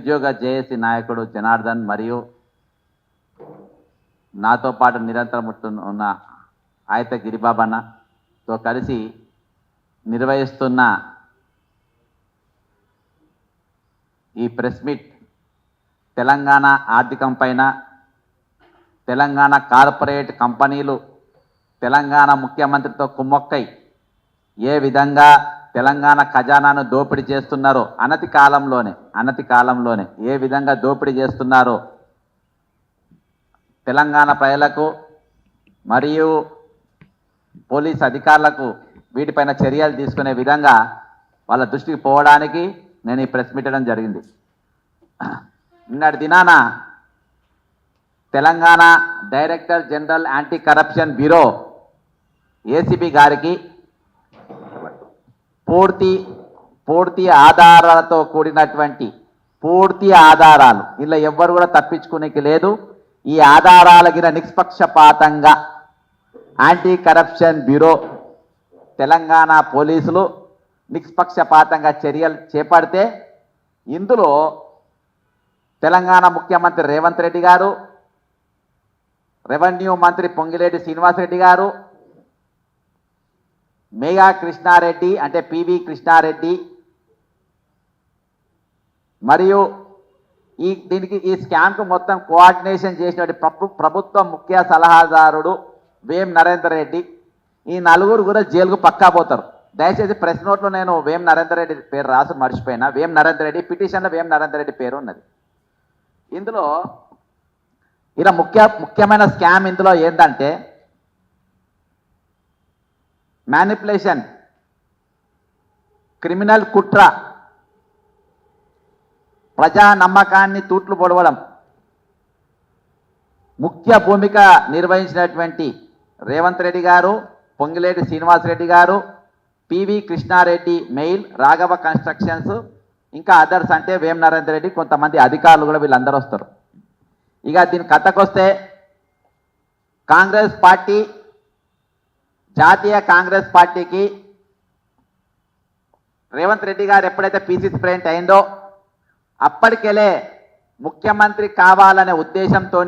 నిరుద్యోగ జేఏసీ నాయకుడు జనార్దన్ మరియు నాతో పాటు నిరంతరం ఉన్న ఆయత గిరిబాబన్నతో కలిసి నిర్వహిస్తున్న ఈ ప్రెస్ మీట్ తెలంగాణ ఆర్థికం పైన, తెలంగాణ కార్పొరేట్ కంపెనీలు తెలంగాణ ముఖ్యమంత్రితో కుమ్మక్కై ఏ విధంగా తెలంగాణ ఖజానాను దోపిడీ చేస్తున్నారో, అనతి కాలంలోనే ఏ విధంగా దోపిడీ చేస్తున్నారో తెలంగాణ ప్రజలకు మరియు పోలీస్ అధికారులకు వీటిపైన చర్యలు తీసుకునే విధంగా వాళ్ళ దృష్టికి పోవడానికి నేను ఈ ప్రెస్ మీట్ చేయడం జరిగింది. నిన్నటి దినాన Telangana director general anti corruption bureau ACB గారికి పూర్తి ఆధారాలతో కూడినటువంటి పూర్తి ఆధారాలు, ఇలా ఎవ్వరు కూడా తప్పించుకునేకి లేదు. ఈ ఆధారాల గిన నిష్పక్షపాతంగా యాంటీ కరప్షన్ బ్యూరో తెలంగాణ పోలీసులు నిష్పక్షపాతంగా చర్యలు చేపడితే ఇందులో తెలంగాణ ముఖ్యమంత్రి రేవంత్ రెడ్డి గారు, రెవెన్యూ మంత్రి పొంగిలేటి శ్రీనివాసరెడ్డి గారు, మేఘా కృష్ణారెడ్డి అంటే పివి కృష్ణారెడ్డి మరియు ఈ స్కామ్కు మొత్తం కోఆర్డినేషన్ చేసినటువంటి ప్రభుత్వ ముఖ్య సలహాదారుడు వేం నరేందర్ రెడ్డి, ఈ నలుగురు కూడా జైలుకు పక్కా పోతారు. దయచేసి ప్రెస్ నోట్లో నేను వేం నరేందర్ రెడ్డి పేరు రాసి మర్చిపోయినా. వేం నరేందర్ రెడ్డి పిటిషన్లో వేం నరేందర్ రెడ్డి పేరు ఉన్నది. ఇందులో ఇలా ముఖ్యమైన స్కామ్ ఇందులో ఏంటంటే మ్యానిపులేషన్, క్రిమినల్ కుట్ర, ప్రజా నమ్మకాన్ని తూట్లు పొడవడం, ముఖ్య భూమిక నిర్వహించినటువంటి రేవంత్ రెడ్డి గారు, పొంగిలేటి శ్రీనివాసరెడ్డి గారు, PV Krishna Reddy MEIL, Raghava constructions, ఇంకా అదర్స్ అంటే వేం నరేందర్ రెడ్డి, కొంతమంది అధికారులు కూడా వీళ్ళందరూ వస్తారు. ఇక దీని కథకొస్తే కాంగ్రెస్ పార్టీ, జాతీయ కాంగ్రెస్ పార్టీకి రేవంత్ రెడ్డి గారు ఎప్పుడైతే పీసీసీ ప్రెసిడెంట్ అయిందో అప్పటికెళ్ళే ముఖ్యమంత్రి కావాలనే ఉద్దేశంతో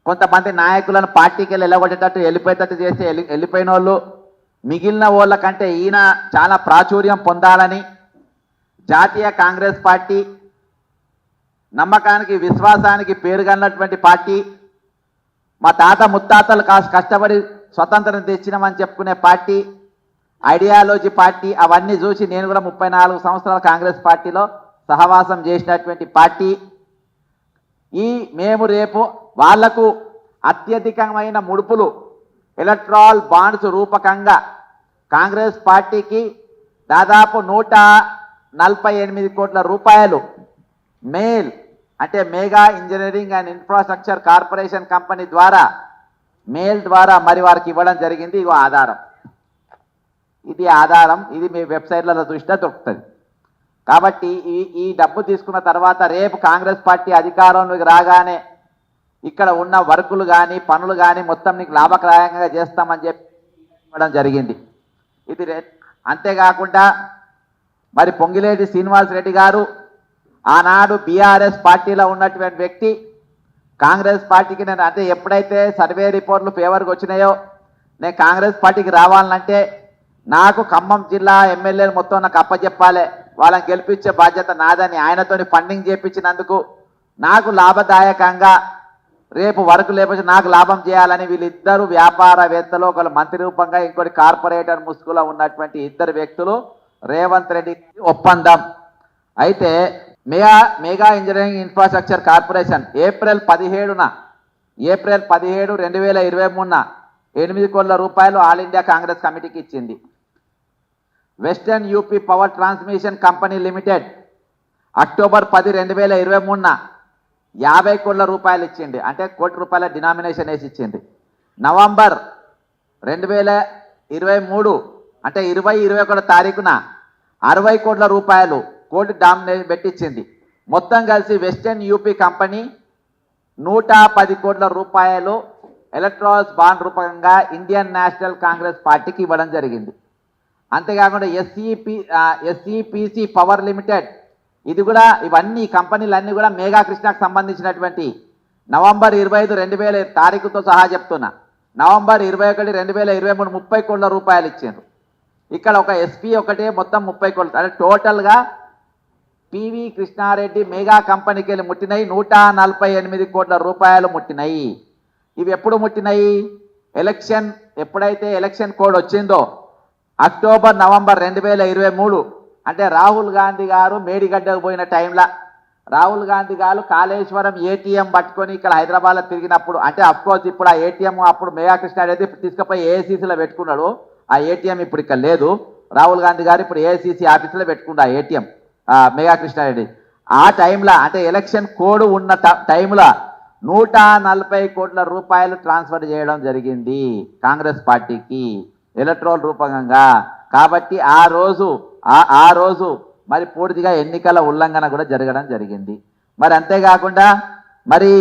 కొంతమంది నాయకులను పార్టీకి వెళ్ళి వెళ్ళగొట్టేటట్టు వెళ్ళిపోయేటట్టు చేసి వెళ్ళిపోయిన వాళ్ళు మిగిలిన వాళ్ళ కంటే ఈయన చాలా ప్రాచుర్యం పొందాలని జాతీయ కాంగ్రెస్ పార్టీ నమ్మకానికి విశ్వాసానికి పేరుగన్నటువంటి పార్టీ, మా తాత ముత్తాతలు కష్టపడి స్వతంత్రం తెచ్చినామని చెప్పుకునే పార్టీ, ఐడియాలజీ పార్టీ, అవన్నీ చూసి నేను కూడా 34 సంవత్సరాల కాంగ్రెస్ పార్టీలో సహవాసం చేసినటువంటి పార్టీ. మేము రేపు వాళ్లకు అత్యధికమైన ముడుపులు ఎలక్ట్రాల్ బాండ్స్ రూపకంగా కాంగ్రెస్ పార్టీకి దాదాపు 148 కోట్ల రూపాయలు మెయిల్ అంటే mega engineering and infrastructure corporation company ద్వారా మెయిల్ ద్వారా మరి వారికి ఇవ్వడం జరిగింది. ఇగో ఆధారం, ఇది ఆధారం, ఇది మీ వెబ్సైట్లలో చూసినా దొరుకుతుంది. కాబట్టి ఈ డబ్బు తీసుకున్న తర్వాత రేపు కాంగ్రెస్ పార్టీ అధికారంలోకి రాగానే ఇక్కడ ఉన్న వర్కులు కానీ పనులు కానీ మొత్తం నీకు లాభదాయకంగా చేస్తామని చెప్పి ఇవ్వడం జరిగింది. ఇది అంతేకాకుండా మరి పొంగిలేటి శ్రీనివాసరెడ్డి గారు ఆనాడు బీఆర్ఎస్ పార్టీలో ఉన్నటువంటి వ్యక్తి, కాంగ్రెస్ పార్టీకి నేను అంటే ఎప్పుడైతే సర్వే రిపోర్ట్లు ఫేవర్కి వచ్చినాయో నేను కాంగ్రెస్ పార్టీకి రావాలంటే నాకు ఖమ్మం జిల్లా ఎమ్మెల్యేలు మొత్తం నాకు అప్పచెప్పాలి, వాళ్ళని గెలిపించే బాధ్యత నాదని ఆయనతోని ఫండింగ్ చేయించినందుకు నాకు లాభదాయకంగా రేపు వరకు లేకపోతే నాకు లాభం చేయాలని వీళ్ళిద్దరు వ్యాపారవేత్తలు, ఒకరు మంత్రి రూపంగా ఇంకోటి కార్పొరేటర్ ముసుగులో ఉన్నటువంటి ఇద్దరు వ్యక్తులు రేవంత్ రెడ్డి ఒప్పందం. అయితే mega engineering infrastructure corporation April 17, 2023 8 కోట్ల రూపాయలు ఆల్ ఇండియా కాంగ్రెస్ కమిటీకి ఇచ్చింది. Western UP power transmission company limited October 10, 2023 50 కోట్ల రూపాయలు ఇచ్చింది, అంటే ₹1 డినామినేషన్ వేసి ఇచ్చింది. నవంబర్ 2023 అంటే 2021 తారీఖున 60 కోట్ల రూపాయలు కోర్టు డామినేషన్ పెట్టించింది. మొత్తం కలిసి వెస్టర్న్ యూపీ కంపెనీ 110 కోట్ల రూపాయలు ఎలక్ట్రాల్స్ బాండ్ రూపంగా ఇండియన్ నేషనల్ కాంగ్రెస్ పార్టీకి ఇవ్వడం జరిగింది. అంతేకాకుండా ఎస్ఈపిసి పవర్ లిమిటెడ్ ఇది కూడా ఇవన్నీ కంపెనీలన్నీ కూడా మేఘా కృష్ణకు సంబంధించినటువంటి నవంబర్ 25, 2000 తారీఖుతో సహా చెప్తున్నా. నవంబర్ 21, 2023 30 కోట్ల రూపాయలు ఇచ్చారు. ఇక్కడ ఒక ఎస్పీ ఒకటే మొత్తం 30 కోట్లు, అంటే టోటల్గా పివి కృష్ణారెడ్డి మెగా కంపెనీకి వెళ్ళి ముట్టినాయి 148 కోట్ల రూపాయలు ముట్టినాయి. ఇవి ఎప్పుడు ముట్టినాయి? ఎలక్షన్ ఎప్పుడైతే ఎలక్షన్ కోడ్ వచ్చిందో అక్టోబర్, నవంబర్ 2023, అంటే రాహుల్ గాంధీ గారు మేడిగడ్డకు పోయిన టైంలో రాహుల్ గాంధీ గారు కాళేశ్వరం ఏటీఎం పట్టుకొని ఇక్కడ హైదరాబాద్లో తిరిగినప్పుడు, అంటే అఫ్కోర్స్ ఇప్పుడు ఆ ఏటీఎం అప్పుడు మెగా కృష్ణారెడ్డి తీసుకుపోయి ఏఐసీసీలో పెట్టుకున్నాడు. ఆ ఏటీఎం ఇప్పుడు ఇక్కడ లేదు. రాహుల్ గాంధీ గారు ఇప్పుడు ఏఐసీసీ ఆఫీసులో పెట్టుకున్నాడు ఆ ఏటీఎం మెగా కృష్ణారెడ్డి. ఆ టైంలో అంటే ఎలక్షన్ కోడ్ ఉన్న టైంలో 140 కోట్ల రూపాయలు ట్రాన్స్ఫర్ చేయడం జరిగింది కాంగ్రెస్ పార్టీకి ఎలక్ట్రల్ రూపంగా. కాబట్టి ఆ రోజు మరి పూర్తిగా ఎన్నికల ఉల్లంఘన కూడా జరగడం జరిగింది. మరి అంతేకాకుండా మరి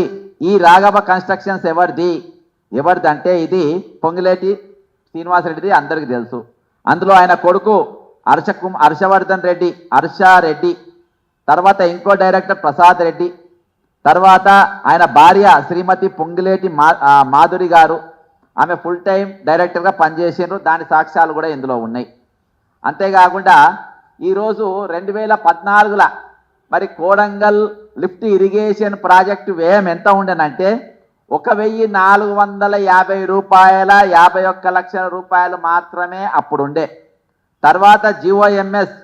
ఈ రాఘవ కన్స్ట్రక్షన్స్ ఎవరిది అంటే ఇది పొంగిలేటి శ్రీనివాసరెడ్డిది అందరికీ తెలుసు. అందులో ఆయన కొడుకు హర్షవర్ధన్ రెడ్డి, హర్షారెడ్డి, తర్వాత ఇంకో డైరెక్టర్ ప్రసాద్ రెడ్డి, తర్వాత ఆయన భార్య శ్రీమతి పొంగిలేటి మాధురి గారు, ఆమె ఫుల్ టైం డైరెక్టర్గా పనిచేసిండ్రు. దాని సాక్ష్యాలు కూడా ఇందులో ఉన్నాయి. అంతేకాకుండా ఈరోజు 2014లో మరి కోడంగల్ లిఫ్ట్ ఇరిగేషన్ ప్రాజెక్టు వ్యయం ఎంత ఉండేనంటే 1,450 రూపాయల 51 లక్షల రూపాయలు మాత్రమే అప్పుడుండే. తర్వాత జిఓఎంఎస్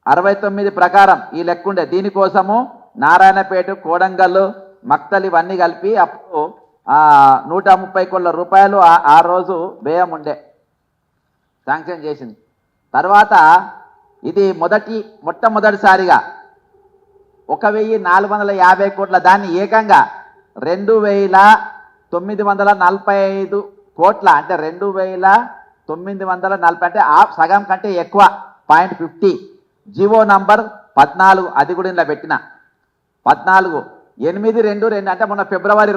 69 ప్రకారం ఈ లెక్కుండే. దీనికోసము నారాయణపేట, కోడంగల్, మక్తల్ ఇవన్నీ కలిపి అప్పుడు 130 కోట్ల రూపాయలు ఆ రోజు వ్యయం ఉండే, శాంక్షన్ చేసింది. తర్వాత ఇది మొట్టమొదటిసారిగా 1,450 కోట్ల దాన్ని ఏకంగా 2,945 కోట్ల, అంటే 2,940, అంటే సగం కంటే ఎక్కువ 0.50. జివో నంబర్ 14 అది కూడా ఇలా పెట్టిన 14/8/22, అంటే మొన్న ఫిబ్రవరి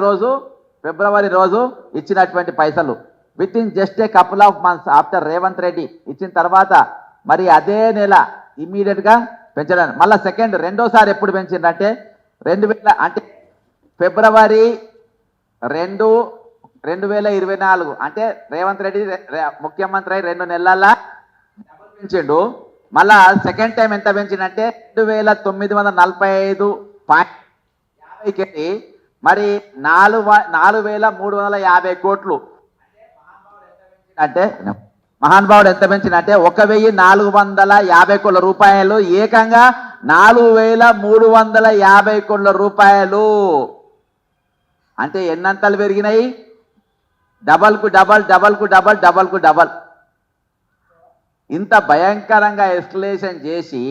రోజు ఇచ్చినటువంటి పైసలు with in just a couple of months after Revanth Reddy ఇచ్చిన తర్వాత మరి అదే నెల ఇమ్మీడియట్గా పెంచడానికి మళ్ళీ రెండోసారి ఎప్పుడు పెంచిందంటే 2000, అంటే ఫిబ్రవరి 2, 2024, అంటే రేవంత్ రెడ్డి ముఖ్యమంత్రి 2 నెలల పెంచిండు. మళ్ళా సెకండ్ టైం ఎంత పెంచిందంటే 2,945.50కి మరి 4,350 కోట్లు. అంటే మహానుభావుడు ఎంత పెంచినంటే 1,450 కోట్ల రూపాయలు ఏకంగా 4,350 కోట్ల రూపాయలు. అంటే ఎన్నంతలు పెరిగినాయి? డబల్కు డబల్. ఇంత భయంకరంగా ఎస్కలేషన్ చేసి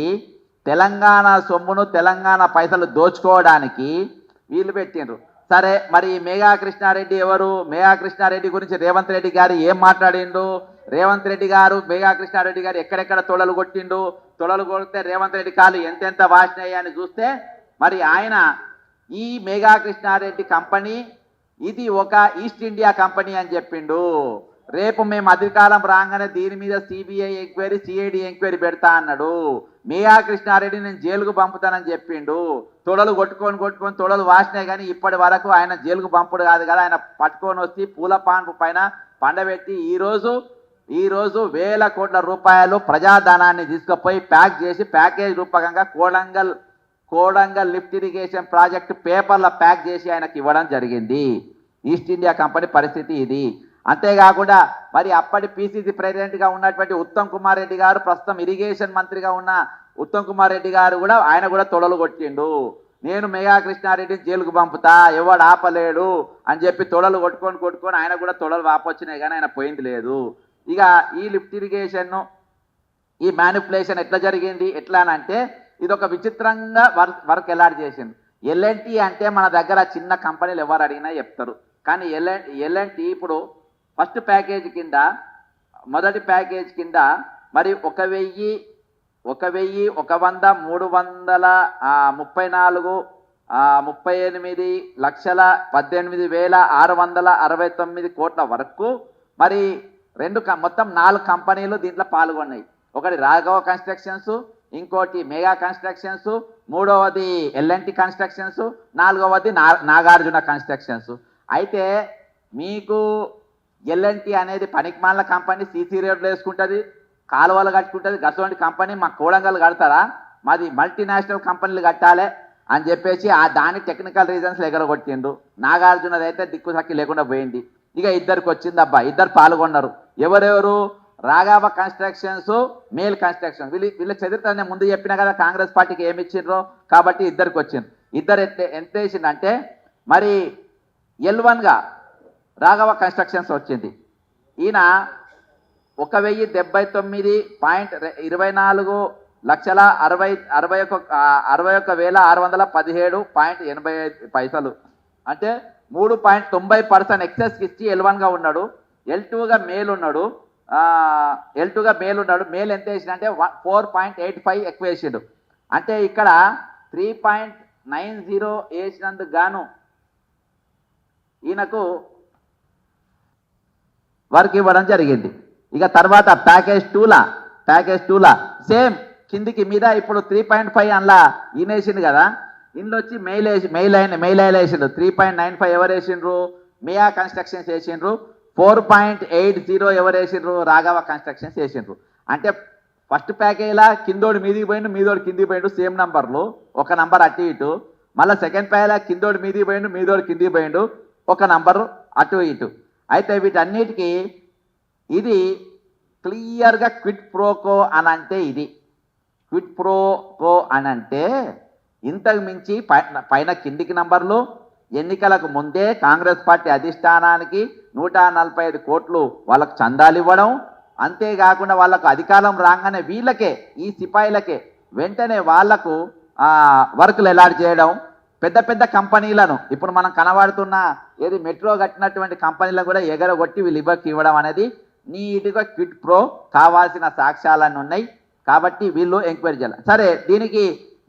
తెలంగాణ సొమ్మును, తెలంగాణ పైసలు దోచుకోవడానికి వీళ్ళు పెట్టిండ్రు. సరే, మరి మేఘా కృష్ణారెడ్డి ఎవరు? మేఘా కృష్ణారెడ్డి గురించి రేవంత్ రెడ్డి గారు ఏం మాట్లాడిండు? రేవంత్ రెడ్డి గారు మేఘా కృష్ణారెడ్డి గారు ఎక్కడెక్కడ తొడలు కొట్టిండు? తొడలు కొడితే రేవంత్ రెడ్డి కాళ్ళు ఎంతెంత వాసినాయి అని చూస్తే మరి ఆయన ఈ మేఘా కృష్ణారెడ్డి కంపెనీ ఇది ఒక ఈస్ట్ ఇండియా కంపెనీ అని చెప్పిండు. రేపు మేము అధికారం రాగానే దీని మీద సిబిఐ ఎంక్వైరీ, సిఐడి ఎంక్వైరీ పెడతా అన్నాడు. మేఘా కృష్ణారెడ్డి నేను జైలుకు పంపుతానని చెప్పిండు. తొడలు కొట్టుకొని తొడలు వాసినాయి, కానీ ఇప్పటి వరకు ఆయన జైలుకు పంపుడు కాదు కదా, ఆయన పట్టుకొని వచ్చి పూల పాన్పు పైన పండబెట్టి ఈరోజు 1,000 కోట్ల రూపాయలు ప్రజాధనాన్ని తీసుకుపోయి ప్యాక్ చేసి ప్యాకేజ్ రూపకంగా కోడంగల్ లిఫ్ట్ ఇరిగేషన్ ప్రాజెక్టు పేపర్ల ప్యాక్ చేసి ఆయనకి ఇవ్వడం జరిగింది. ఈస్ట్ ఇండియా కంపెనీ పరిస్థితి ఇది. అంతేకాకుండా మరి అప్పటి పిసిసి ప్రెసిడెంట్గా ఉన్నటువంటి ఉత్తమ్ కుమార్ రెడ్డి గారు, ప్రస్తుతం ఇరిగేషన్ మంత్రిగా ఉన్న ఉత్తమ్ కుమార్ రెడ్డి గారు కూడా ఆయన కూడా తొడలు కొట్టిండు. నేను మేఘా కృష్ణారెడ్డిని జైలుకు పంపుతా, ఎవడు ఆపలేడు అని చెప్పి తొడలు కొట్టుకొని ఆయన కూడా తొడలు వాపొచ్చినాయి, కానీ ఆయన పోయింది లేదు. ఇక ఈ లిఫ్ట్ ఇరిగేషన్, ఈ మ్యానిపులేషన్ ఎట్లా జరిగింది? ఎట్లా అంటే ఇది ఒక విచిత్రంగా వర్క్ ఎలాట్ చేసింది. ఎల్ఎన్టీ అంటే మన దగ్గర చిన్న కంపెనీలు ఎవరు అడిగినా చెప్తారు, కానీ ఎల్ఎన్టీ ఇప్పుడు ఫస్ట్ ప్యాకేజ్ కింద, మొదటి ప్యాకేజ్ కింద మరి 1,100,38,18,669 కోట్ల వరకు మరి మొత్తం 4 కంపెనీలు దీంట్లో పాల్గొన్నాయి. ఒకటి రాఘవ కన్స్ట్రక్షన్స్, ఇంకోటి మెగా కన్స్ట్రక్షన్స్, మూడవది ఎల్ఎన్టీ కన్స్ట్రక్షన్స్, నాలుగవది నాగార్జున కన్స్ట్రక్షన్స్. అయితే మీకు ఎల్ఎన్టీ అనేది పనికిమాల కంపెనీ, సీసీ రోడ్లు వేసుకుంటుంది, కాలువలు కట్టుకుంటుంది. అటువంటి కంపెనీ మా కోడంగల్ కడతారా? మాది మల్టీనేషనల్ కంపెనీలు కట్టాలి అని చెప్పేసి దాని టెక్నికల్ రీజన్స్ ఎగరగొట్టిండ్రు. నాగార్జునది అయితే దిక్కుసక్కి లేకుండా పోయింది. ఇక ఇద్దరికి వచ్చింది అబ్బా, ఇద్దరు పాల్గొన్నారు. ఎవరెవరు? Raghava constructions, male construction. వీళ్ళ చరిత్ర నేను ముందు చెప్పినా కదా కాంగ్రెస్ పార్టీకి ఏమి ఇచ్చిండ్రో, కాబట్టి ఇద్దరికి వచ్చిండ్రు. ఇద్దరు ఎంత వేసిందంటే మరి L1గా రాఘవ కన్స్ట్రక్షన్స్ వచ్చింది. ఈయన 1079,61,617,617.85 అంటే 3.90% ఎక్సెస్ ఇచ్చి L1గా ఉన్నాడు. L2గా మేల్ ఉన్నాడు. మేల్ ఎంత వేసిండు అంటే 4.85 ఎక్కువ వేసిండు. అంటే ఇక్కడ 3.90 వేసినందుకు గాను ఈయనకు వర్క్ ఇవ్వడం జరిగింది. ఇక తర్వాత ప్యాకేజ్ టూలా సేమ్ కిందికి మీద ఇప్పుడు 3.5 అందులో ఈయన వేసిండు కదా, ఇందులో వచ్చి మెయిల్ వేసిండ్రు. 3.95 ఎవరు వేసిండ్రు? మియా కన్స్ట్రక్షన్స్ వేసిండ్రు. 4.80 ఎవరు వేసిండ్రు? రాఘవ కన్స్ట్రక్షన్స్ వేసిండ్రు. అంటే ఫస్ట్ ప్యాకేజ్లా కిందోడు మీదికి పోయిండు, మీదోడు కిందికి పోయిండు, సేమ్ నంబర్లు, ఒక నంబర్ అటు ఇటు. మళ్ళీ సెకండ్ ప్యాకేజ్లా కిందోడు మీదికి పోయిండు, మీదోడు కిందికి పోయిండు, ఒక నంబరు అటు ఇటు. అయితే వీటన్నిటికీ ఇది క్లియర్గా క్విట్ ప్రోకో అని అంటే ఇది క్విట్ ప్రోకో అని అంటే ఇంతకు మించి పైన కిందికి నంబర్లు, ఎన్నికలకు ముందే కాంగ్రెస్ పార్టీ అధిష్టానానికి 145 కోట్లు వాళ్ళకు చందాలు ఇవ్వడం, అంతేకాకుండా వాళ్ళకు అధికారం రాగానే వీళ్ళకే, ఈ సిపాయిలకే వెంటనే వాళ్లకు వర్కులు అలాట్ చేయడం, పెద్ద పెద్ద కంపెనీలను ఇప్పుడు మనం కనబడుతున్న ఏది మెట్రో కట్టినటువంటి కంపెనీలను కూడా ఎగరగొట్టి వీళ్ళు ఇవ్వడం అనేది నీట్గా క్విట్ ప్రో కావాల్సిన సాక్ష్యాలన్నీ ఉన్నాయి. కాబట్టి వీళ్ళు ఎంక్వైరీ చేయాలి. సరే, దీనికి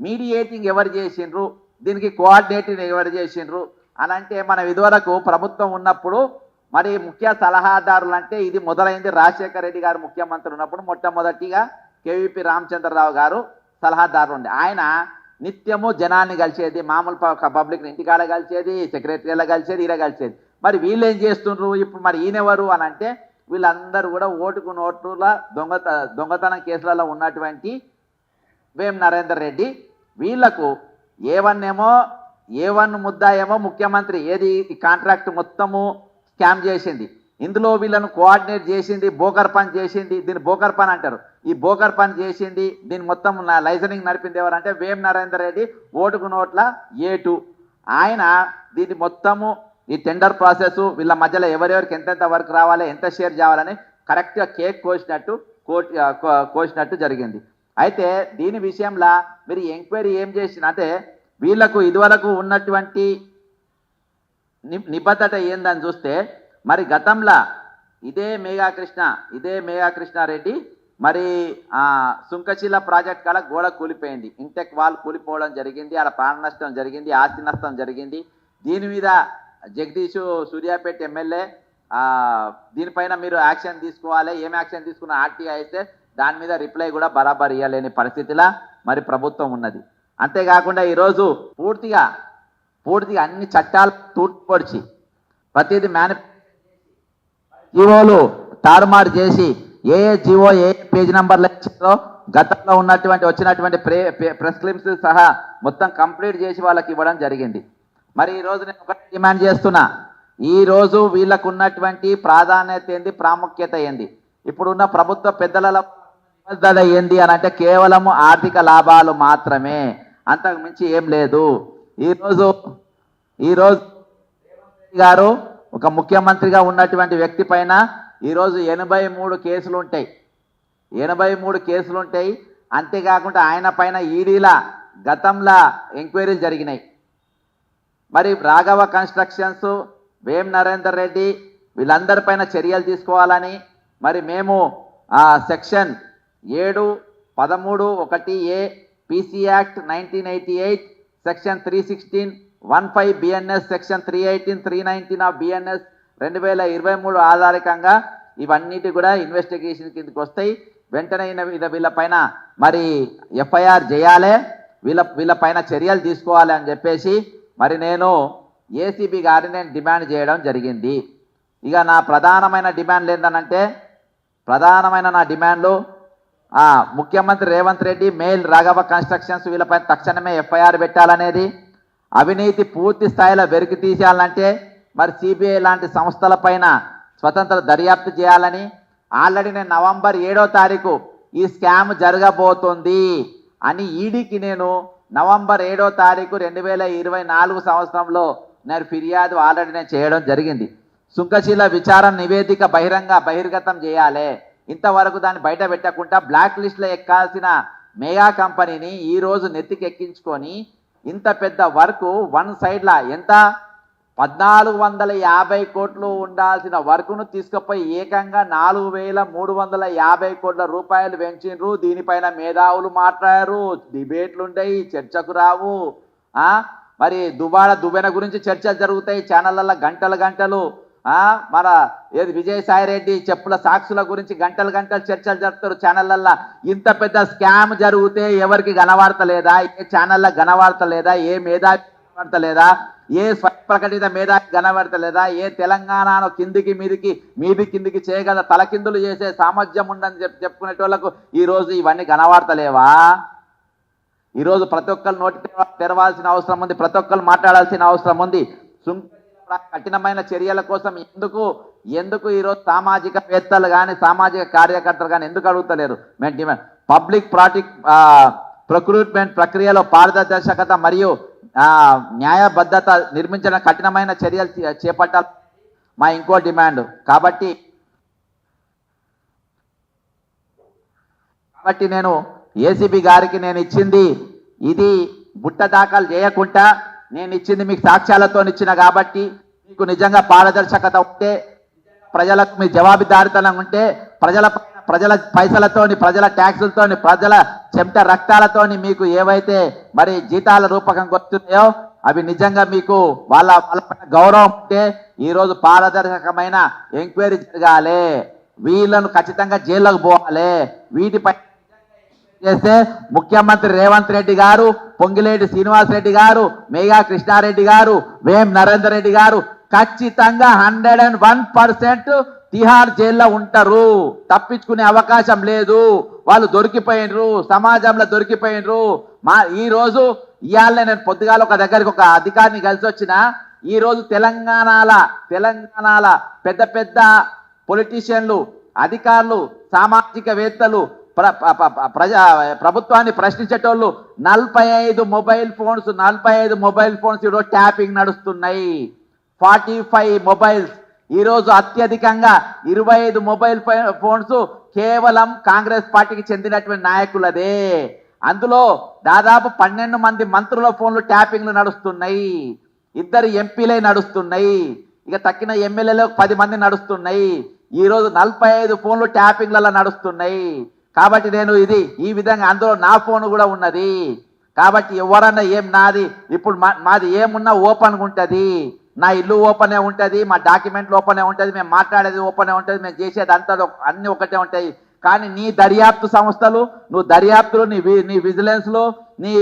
మీడియేటింగ్ ఎవరు చేసిండ్రు, దీనికి కోఆర్డినేటింగ్ ఎవరు చేసిండ్రు అని అంటే మనం ఇదివరకు ప్రభుత్వం ఉన్నప్పుడు మరి ముఖ్య సలహాదారులు అంటే ఇది మొదలైంది రాజశేఖర రెడ్డి గారు ముఖ్యమంత్రి ఉన్నప్పుడు. మొట్టమొదటిగా కేవీపీ రామచంద్రరావు గారు సలహాదారు ఉండే. ఆయన నిత్యము జనాన్ని కలిసేది, మామూలు పబ్లిక్ని ఇంటికాడ కలిసేది, సెక్రటరీలో కలిసేది, ఈడ కలిసేది. మరి వీళ్ళు ఏం చేస్తుండ్రు ఇప్పుడు? మరి ఈయనెవరు అని అంటే వీళ్ళందరూ కూడా ఓటుకు నోట్ల దొంగతనం కేసులలో ఉన్నటువంటి వేం నరేందర్ రెడ్డి. వీళ్లకు ఏ1 ముద్దా ఏమో ముఖ్యమంత్రి ఏది ఈ కాంట్రాక్ట్ మొత్తము స్కామ్ చేసింది. ఇందులో వీళ్ళను కోఆర్డినేట్ చేసింది, బోకర్ పని చేసింది, దీన్ని బోకర్ పని అంటారు. ఈ బోకర్ పని చేసింది, దీన్ని మొత్తం లైసెన్సింగ్ నడిపింది ఎవరంటే వేం నరేందర్ రెడ్డి, ఓటుకు నోట్ల A2. ఆయన దీన్ని మొత్తము ఈ టెండర్ ప్రాసెస్ వీళ్ళ మధ్యలో ఎవరెవరికి ఎంతెంత వర్క్ రావాలి, ఎంత షేర్ చేయాలని కరెక్ట్గా కేక్ కోసినట్టు జరిగింది. అయితే దీని విషయంలో మీరు ఎంక్వైరీ ఏం చేసిన అంటే వీళ్లకు ఇదివరకు ఉన్నటువంటి నిబద్ధత ఏందని చూస్తే మరి గతంలో ఇదే మేఘా కృష్ణారెడ్డి మరి సుంకశీల ప్రాజెక్ట్ కాల గోడ కూలిపోయింది, ఇంటెక్ వాల్ కూలిపోవడం జరిగింది, అలా ప్రాణ నష్టం జరిగింది, ఆస్తి నష్టం జరిగింది. దీని మీద జగదీష్ సూర్యాపేట ఎమ్మెల్యే దీనిపైన మీరు యాక్షన్ తీసుకోవాలి, ఏం యాక్షన్ తీసుకున్న ఆర్టీఐ అయితే దాని మీద రిప్లై కూడా బరాబర్ ఇవ్వలేని పరిస్థితిలో మరి ప్రభుత్వం ఉన్నది. అంతేకాకుండా ఈరోజు పూర్తిగా అన్ని చట్టాలు తూర్పుపడిచి ప్రతిదీ జీవోలు తారుమారు చేసి ఏ జీవో ఏ పేజ్ నెంబర్లు ఇచ్చారో గతంలో వచ్చినటువంటి ప్రెస్ క్లిప్స్ సహా మొత్తం కంప్లీట్ చేసి వాళ్ళకి ఇవ్వడం జరిగింది. మరి ఈరోజు నేను ఒకటి డిమాండ్ చేస్తున్నా, ఈరోజు వీళ్ళకు ఉన్నటువంటి ప్రాధాన్యత ఏంది, ప్రాముఖ్యత ఏంది, ఇప్పుడున్న ప్రభుత్వ పెద్దల ఏంది అని అంటే కేవలం ఆర్థిక లాభాలు మాత్రమే, అంతకు మించి ఏం లేదు. ఈరోజు గారు ఒక ముఖ్యమంత్రిగా ఉన్నటువంటి వ్యక్తి పైన ఈరోజు 83 కేసులు ఉంటాయి. 83 కేసులు ఉంటాయి. అంతేకాకుండా ఆయన పైన ఈడీల గతంలో ఎంక్వైరీలు జరిగినాయి. మరి రాఘవ కన్స్ట్రక్షన్స్, వేం నరేందర్ రెడ్డి వీళ్ళందరిపైన చర్యలు తీసుకోవాలని మరి మేము section 7(13)(1)(a) PC act 1988 section 316(15) BNS section 318 319 of BNS 2023 ఆధారికంగా ఇవన్నిటి కూడా ఇన్వెస్టిగేషన్ కిందకి వస్తాయి. వెంటనే వీళ్ళపైన మరి ఎఫ్ఐఆర్ చేయాలి, వీళ్ళపైన చర్యలు తీసుకోవాలి అని చెప్పేసి మరి నేను ఏసీబీ గారిని నేను డిమాండ్ చేయడం జరిగింది. ఇక నా ప్రధానమైన డిమాండ్లు ఏంటనంటే, ప్రధానమైన నా డిమాండ్లు ముఖ్యమంత్రి రేవంత్ రెడ్డి, మేల్ రాఘవ కన్స్ట్రక్షన్స్ వీళ్ళపైన తక్షణమే ఎఫ్ఐఆర్ పెట్టాలనేది, అవినీతి పూర్తి స్థాయిలో వెలికి తీసేయాలంటే మరి సిబిఐ లాంటి సంస్థలపైన స్వతంత్ర దర్యాప్తు చేయాలని, ఆల్రెడీ నేను నవంబర్ 7వ తారీఖు ఈ స్కామ్ జరగబోతుంది అని ఈడీకి నేను నవంబర్ 7వ తారీఖు 2024 సంవత్సరంలో నేను ఫిర్యాదు ఆల్రెడీ నేను చేయడం జరిగింది. సుంకశీల విచారణ నివేదిక బహిర్గతం చేయాలి. ఇంతవరకు దాన్ని బయట పెట్టకుండా బ్లాక్ లిస్ట్లో ఎక్కాల్సిన మెగా కంపెనీని ఈరోజు నెత్తికెక్కించుకొని ఇంత పెద్ద వర్క్ వన్ సైడ్లా ఎంత 1450 కోట్లు ఉండాల్సిన వర్క్ను తీసుకుపోయి ఏకంగా 4350 కోట్ల రూపాయలు పెంచిండ్రు. దీనిపైన మేధావులు మాట్లాడారు, డిబేట్లు ఉంటాయి, చర్చకు రావు. మరి దువ్వెన గురించి చర్చలు జరుగుతాయి ఛానళ్ళల్లో గంటలు. మన ఏది విజయసాయి రెడ్డి చెప్పుల సాక్షుల గురించి గంటలు చర్చలు జరుపుతారు ఛానళ్ళల్లో. ఇంత పెద్ద స్కామ్ జరిగితే ఎవరికి కనబడతలేదా? ఏ ఛానల్లో కనబడతలేదా? ఏ మేధావి కనబడతలేదా? ఏ స్వప్రకటిత మేధావి కనబడతలేదా? ఏ తెలంగాణను కిందికి చేయగల తలకిందులు చేసే సామర్థ్యం ఉందని చెప్పుకునేటోళ్లకు ఈరోజు ఇవన్నీ కనబడతలేవా? ఈరోజు ప్రతి ఒక్కరు నోటి తెరవాల్సిన అవసరం ఉంది, ప్రతి ఒక్కరు మాట్లాడాల్సిన అవసరం ఉంది. కఠినమైన చర్యల కోసం ఎందుకు ఈరోజు సామాజికవేత్తలు కానీ సామాజిక కార్యకర్తలు కానీ ఎందుకు అడుగుతలేరు? మేము డిమాండ్ పబ్లిక్ ప్రొక్రూట్మెంట్ ప్రక్రియలో పారదర్శకత మరియు న్యాయబద్ధత నిర్మించిన కఠినమైన చర్యలు చేపట్టాలి మా ఇంకో డిమాండ్. కాబట్టి నేను ఏసీబీ గారికి నేను ఇచ్చింది ఇది బుట్ట దాఖలు చేయకుండా నేను ఇచ్చింది మీకు సాక్ష్యాలతో ఇచ్చిన కాబట్టి మీకు నిజంగా పారదర్శకత ఉంటే, ప్రజలకు మీ జవాబుదారితనం ఉంటే, ప్రజల పైసలతోని, ప్రజల ట్యాక్సులతోని, ప్రజల చెమట రక్తాలతోని మీకు ఏవైతే మరి జీతాల రూపకంగా వస్తున్నాయో అవి నిజంగా మీకు వాళ్ళ గౌరవం ఉంటే ఈరోజు పారదర్శకమైన ఎంక్వైరీ జరగాలి, వీళ్ళను ఖచ్చితంగా జైల్లోకి పోవాలి. వీటిపై చేస్తే ముఖ్యమంత్రి రేవంత్ రెడ్డి గారు, పొంగిలేటి శ్రీనివాసరెడ్డి గారు, మేఘా కృష్ణారెడ్డి గారు, వేం నరేందర్ రెడ్డి గారు ఖచ్చితంగా 101% తిహార్ జైల్లో ఉంటారు. తప్పించుకునే అవకాశం లేదు. వాళ్ళు దొరికిపోయినరు, సమాజంలో దొరికిపోయినరు. ఈరోజు ఇవాళ నేను పొద్దుగాల ఒక దగ్గరికి ఒక అధికారిని కలిసి వచ్చిన, ఈరోజు తెలంగాణల పెద్ద పొలిటీషియన్లు, అధికారులు, సామాజికవేత్తలు, ప్రభుత్వాన్ని ప్రశ్నించేటోళ్ళు 45 మొబైల్ ఫోన్స్ ఈరోజు ట్యాపింగ్ నడుస్తున్నాయి. 45 మొబైల్స్ ఈరోజు అత్యధికంగా 25 మొబైల్ ఫోన్స్ కేవలం కాంగ్రెస్ పార్టీకి చెందినటువంటి నాయకులదే. అందులో దాదాపు 12 మంది మంత్రుల ఫోన్లు ట్యాపింగ్లు నడుస్తున్నాయి, 2 ఎంపీలే నడుస్తున్నాయి, ఇక తక్కిన ఎమ్మెల్యేలు 10 మంది నడుస్తున్నాయి. ఈరోజు 45 ఫోన్లు ట్యాపింగ్లలో నడుస్తున్నాయి. కాబట్టి నేను ఈ విధంగా అందులో నా ఫోన్ కూడా ఉన్నది. కాబట్టి ఎవరన్నా నాది ఇప్పుడు మాది ఏమున్నా ఓపెన్గా ఉంటుంది, నా ఇల్లు ఓపెనే ఉంటుంది, మా డాక్యుమెంట్లు ఓపెనే ఉంటుంది, మేము మాట్లాడేది ఓపెనే ఉంటుంది, మేము చేసేది అంతా అన్నీ ఒకటే ఉంటాయి. కానీ నీ దర్యాప్తు సంస్థలు, నువ్వు దర్యాప్తులు, నీ విజిలెన్స్లు, నీ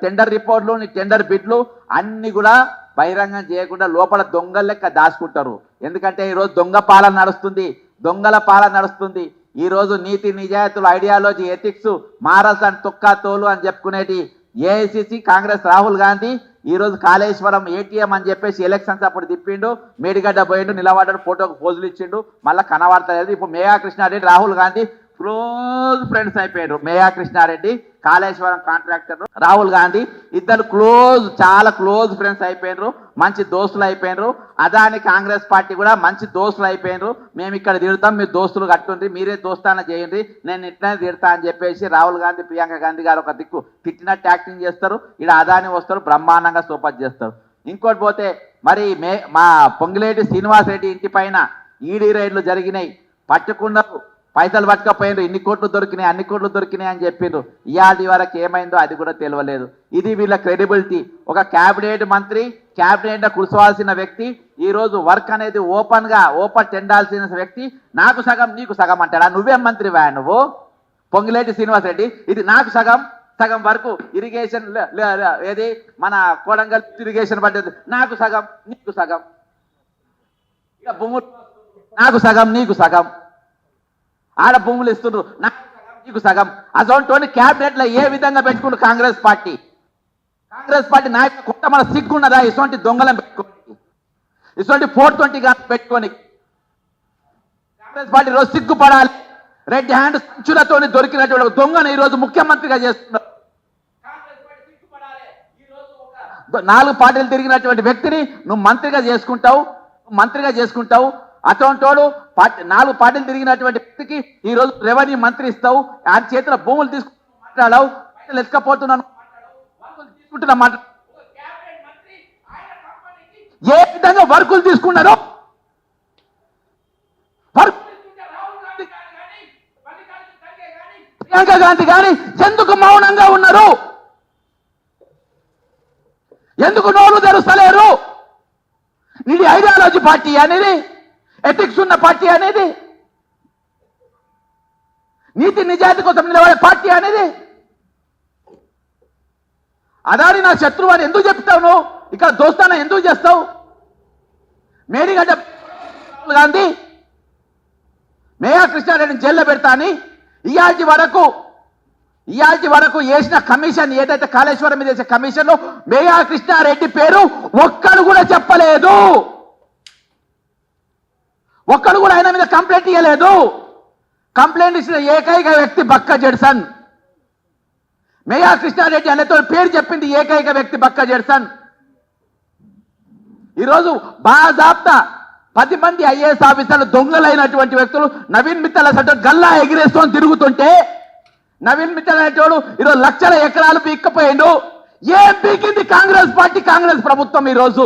టెండర్ రిపోర్ట్లు, నీ టెండర్ బిడ్లు అన్నీ కూడా బహిరంగం చేయకుండా లోపల దొంగల లెక్క దాచుకుంటారు. ఎందుకంటే ఈరోజు దొంగల పాలన నడుస్తుంది. ఈరోజు నీతి నిజాయితీలు, ఐడియాలజీ, ఎథిక్స్, మారల్స్ అండ్ తొక్కా తోలు అని చెప్పుకునేటి ఏఐసిసి కాంగ్రెస్ రాహుల్ గాంధీ ఈరోజు కాళేశ్వరం ఏటీఎం అని చెప్పేసి ఎలక్షన్స్ అప్పుడు తిప్పిండు, మేడిగడ్డ పోయిండు, నిలబడ్డాడు, ఫోటోకు పోజులు ఇచ్చిండు, మళ్ళీ కనబడతలేదు. ఇప్పుడు మేఘా కృష్ణారెడ్డి, రాహుల్ గాంధీ క్లోజ్ ఫ్రెండ్స్ అయిపోయారు. మేఘా కృష్ణారెడ్డి కాళేశ్వరం కాంట్రాక్టర్, రాహుల్ గాంధీ ఇద్దరు చాలా క్లోజ్ ఫ్రెండ్స్ అయిపోయినారు, మంచి దోస్తులు అయిపోయినారు. అదాని కాంగ్రెస్ పార్టీ కూడా మంచి దోస్తులు అయిపోయినారు. మేము ఇక్కడ తిడతాం, మీరు దోస్తులు కట్టుండ్రి, మీరే దోస్తాన చేయండి, నేను ఇట్లనే తిడతా అని చెప్పేసి రాహుల్ గాంధీ, ప్రియాంక గాంధీ గారు ఒక దిక్కు తిట్టినట్టు యాక్టింగ్ చేస్తారు, ఇక్కడ అదాని వస్తారు, బ్రహ్మాండంగా సూపర్ చేస్తారు. ఇంకోటి పోతే మరి మా పొంగిలేటి శ్రీనివాసరెడ్డి ఇంటి పైన ఈడీ రైడ్లు జరిగినాయి, పట్టుకున్నారు, పైసలు పట్టుకపోయినారు, ఇన్ని కోట్లు దొరికినాయి, అన్ని కోట్లు దొరికినాయి అని చెప్పిండ్రు. ఇవాళ వరకు ఏమైందో అది కూడా తెలియలేదు. ఇది వీళ్ళ క్రెడిబిలిటీ. ఒక క్యాబినెట్ మంత్రి, క్యాబినెట్ కూర్చోవాల్సిన వ్యక్తి ఈరోజు వర్క్ అనేది ఓపెన్ టెండాల్సిన వ్యక్తి నాకు సగం నీకు సగం అంటాడా? నువ్వేం మంత్రివా? పొంగిలేటి శ్రీనివాసరెడ్డి ఇది నాకు సగం సగం వరకు ఇరిగేషన్ ఏది మన కోడంగల్ ఇరిగేషన్ పడ్డది నాకు సగం నీకు సగం ఇక భూములు నాకు సగం నీకు సగం ఆడ భూములు ఇస్తున్నారు నాకు సగం నీకు సగం అసోంటోని క్యాబినెట్ లో ఏ విధంగా పెట్టుకుంటు కాంగ్రెస్ పార్టీ నాయకులు కొత్త మన సిగ్గున్నదా ఇటువంటి దొంగలను పెట్టుకొని ఇటువంటి 420 పెట్టుకొని కాంగ్రెస్ పార్టీ రోజు సిగ్గుపడాలి రెడ్ హ్యాండ్ సంచులతో దొరికినటువంటి దొంగను ఈ రోజు ముఖ్యమంత్రిగా చేస్తున్నారు 4 పార్టీలు తిరిగినటువంటి వ్యక్తిని నువ్వు మంత్రిగా చేసుకుంటావు అటువంటోడు 4 పార్టీలు తిరిగినటువంటి వ్యక్తికి ఈ రోజు రెవెన్యూ మంత్రి ఇస్తావు ఆయన చేతిలో భూములు తీసుకుని మాట్లాడావు బయటలు ఎత్తుకపోతున్నాను తీసుకుంటున్నా ఏ విధంగా వర్కులు తీసుకున్నారో ప్రియాంక గాంధీ కానీ ఎందుకు మౌనంగా ఉన్నారు ఎందుకు నోరు తెరుస్తలేరు నీది ఐడియాలజీ పార్టీ అనేది ఎథిక్స్ ఉన్న పార్టీ అనేది నీతి నిజాయితీ కోసం నిలబడే పార్టీ అనేది అదాని నా శత్రువు అని ఎందుకు చెప్తావు నువ్వు ఇక్కడ దోస్తానా ఎందుకు చేస్తావు మేడిగడ్డ గాంధీ మేయా కృష్ణారెడ్డిని జైల్లో పెడతా అని ఇయాల్టి వరకు వేసిన కమిషన్ ఏదైతే కాళేశ్వరం మీద వేసే కమిషన్ లో మేయా కృష్ణారెడ్డి పేరు ఒక్కడు కూడా చెప్పలేదు ఒక్కడు కూడా ఆయన మీద కంప్లైంట్ ఇవ్వలేదు కంప్లైంట్ ఇచ్చిన ఏకైక వ్యక్తి బక్క జెడ్సన్ మేయా కృష్ణారెడ్డి అనేతో పేరు చెప్పింది ఏకైక వ్యక్తి బక్క జెడ్సన్ ఈరోజు బాజాప్తా 10 మంది ఐఏఎస్ ఆఫీసర్లు దొంగలైనటువంటి వ్యక్తులు నవీన్ మిత్తల్ అసలు గల్లా ఎగిరేసుకొని తిరుగుతుంటే నవీన్ మిత్తల్ అనేటోడు ఈరోజు లక్షల ఎకరాలు పీక్కపోయిండు ఏం పీకింది కాంగ్రెస్ పార్టీ కాంగ్రెస్ ప్రభుత్వం ఈరోజు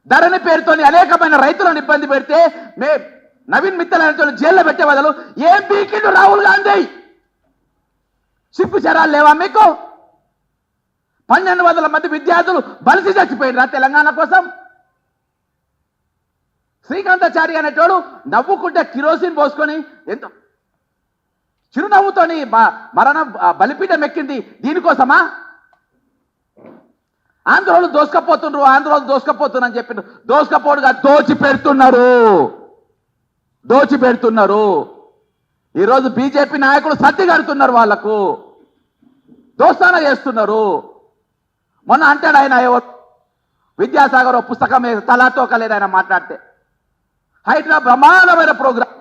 ధరణి పేరుతోని అనేకమైన రైతులను ఇబ్బంది పెడితే నవీన్ మిత్తల్ అనేటోడు జైల్లో పెట్టే బదులు ఏం పీకిండు రాహుల్ గాంధీ సిగ్గు చరాలు లేవా మీకు 1200 మంది విద్యార్థులు బలిసి చచ్చిపోయినరా తెలంగాణ కోసం శ్రీకాంతాచారి అనేటోడు నవ్వుకుంటే కిరోసిన్ పోసుకొని ఎంత చిరునవ్వుతోని మరణం బలిపీఠం ఎక్కింది దీనికోసమా ఆంధ్రోళ్ళు దోసుకపోతున్నారు చెప్పిండు దోసుకపోడుగా దోచి పెడుతున్నారు ఈరోజు బీజేపీ నాయకులు సత్తి కడుతున్నారు వాళ్లకు దోస్తాన చేస్తున్నారు మొన్న అంటాడు ఆయన విద్యాసాగర్ పుస్తకం తలాతోకలేదు ఆయన మాట్లాడితే హైదరాబాద్ బ్రహ్మాండమైన ప్రోగ్రాం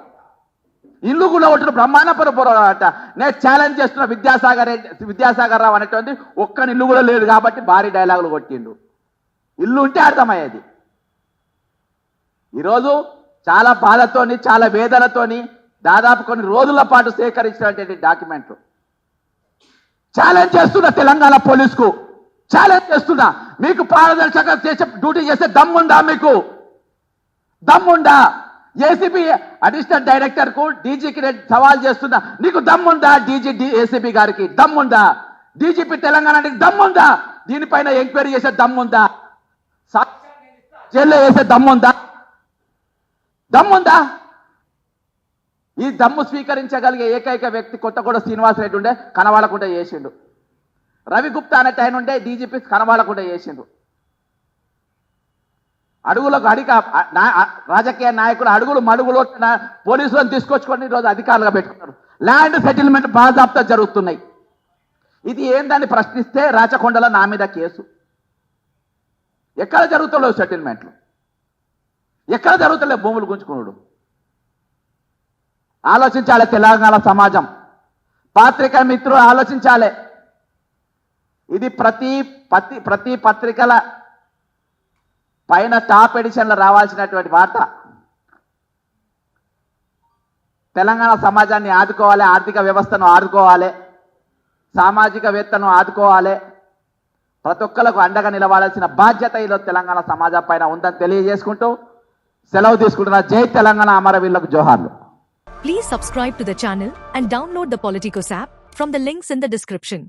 ఇల్లు కూడా ఒకటి బ్రహ్మాండమైన ప్రోగ్రాం అంట నేను ఛాలెంజ్ చేస్తున్న విద్యాసాగర్ రావు అనేటువంటి ఒక్క ఇల్లు కూడా లేదు కాబట్టి భారీ డైలాగులు కొట్టిండు ఇల్లు ఉంటే అర్థమయ్యేది ఈరోజు చాలా బాధతోని చాలా వేదనతోని దాదాపు కొన్ని రోజుల పాటు సేకరించినటువంటి డాక్యుమెంట్లు ఛాలెంజ్ చేస్తున్నా తెలంగాణ పోలీసుకు ఛాలెంజ్ చేస్తున్నా మీకు పారదర్శకంగా చేసే డ్యూటీ చేసే దమ్ముందా మీకు దమ్ముందా ఏసీబీ అడిషనల్ డైరెక్టర్ కు డీజీకి సవాల్ చేస్తున్నా నీకు దమ్ముందా ఏసీబీ గారికి దమ్ముందా డీజీపీ తెలంగాణకి దమ్ముందా దీనిపైన ఎంక్వైరీ చేసే దమ్ముందా జైల్లో వేసే దమ్ముందా ఈ దమ్ము స్వీకరించగలిగే ఏకైక వ్యక్తి కొత్తగూడ శ్రీనివాసరెడ్డి ఉండే కనవాలకుండా చేసిండు రవిగుప్తా అనే ఆయన ఉండే డీజీపీ కనవాలకుండా చేసిండు అడుగులకు రాజకీయ నాయకులు అడుగులు మడుగులు పోలీసులను తీసుకొచ్చుకొని ఈరోజు అధికారులుగా పెట్టుకున్నారు ల్యాండ్ సెటిల్మెంట్ బాజాప్తా జరుగుతున్నాయి ఇది ఏందని ప్రశ్నిస్తే రాచకొండలో నా మీద కేసు ఎక్కడ జరుగుతలేవు సెటిల్మెంట్లు ఎక్కడ జరుగుతలేవు భూములు గుంజుకున్నాడు ఆలోచించాలి తెలంగాణ సమాజం పాత్రికా మిత్రులు ఆలోచించాలి ఇది ప్రతి పత్రికల పైన టాప్ ఎడిషన్లో రావాల్సినటువంటి వార్త తెలంగాణ సమాజాన్ని ఆదుకోవాలి ఆర్థిక వ్యవస్థను ఆదుకోవాలి సామాజికవేత్తను ఆదుకోవాలి ప్రతి ఒక్కరికి అండగా నిలవాల్సిన బాధ్యత ఈరోజు తెలంగాణ సమాజం పైన ఉందని తెలియజేసుకుంటూ సెలవు తీసుకుంటున్న జై తెలంగాణ అమరవీరులకు జోహార్లు. Please subscribe to the channel and download the Politicos app from the links in the description.